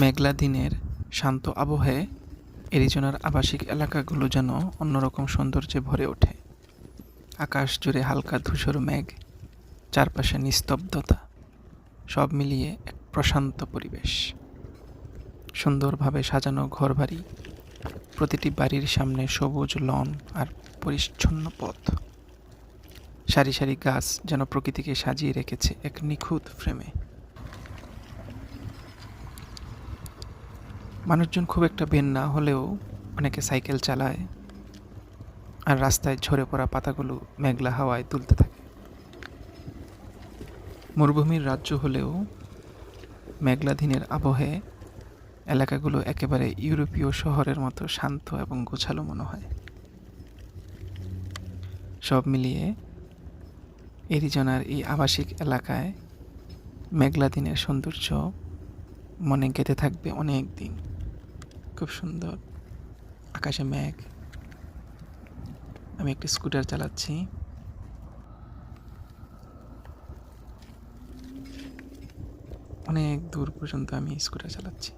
মেঘলা দিনের শান্ত আবহে অ্যারিজোনার আবাসিক এলাকাগুলো যেন অন্যরকম সৌন্দর্যে ভরে ওঠে। আকাশ জুড়ে হালকা ধূসর মেঘ, চারপাশে নিস্তব্ধতা, সব মিলিয়ে এক প্রশান্ত পরিবেশ। সুন্দরভাবে সাজানো ঘরবাড়ি, প্রতিটি বাড়ির সামনে সবুজ লন আর পরিচ্ছন্ন পথ। সারি সারি গাছ যেন প্রকৃতিকে সাজিয়ে রেখেছে এক নিখুঁত ফ্রেমে। মানুষজন খুব একটা বের না হলেও অনেকে সাইকেল চালায়, আর রাস্তায় ঝরে পড়া পাতাগুলো মেঘলা হাওয়ায় দুলতে থাকে। মরুভূমির রাজ্য হলেও মেঘলা দিনের আবহে এলাকাগুলো একেবারে ইউরোপীয় শহরের মতো শান্ত এবং গোছালো মনে হয়। সব মিলিয়ে অ্যারিজোনার এই আবাসিক এলাকায় মেঘলা দিনের সৌন্দর্য মনে গেঁথে থাকবে অনেক দিন। খুব সুন্দর, আকাশে মেঘ, আমি একটি স্কুটার চালাচ্ছি। অনেক দূর পর্যন্ত আমি স্কুটার চালাচ্ছি।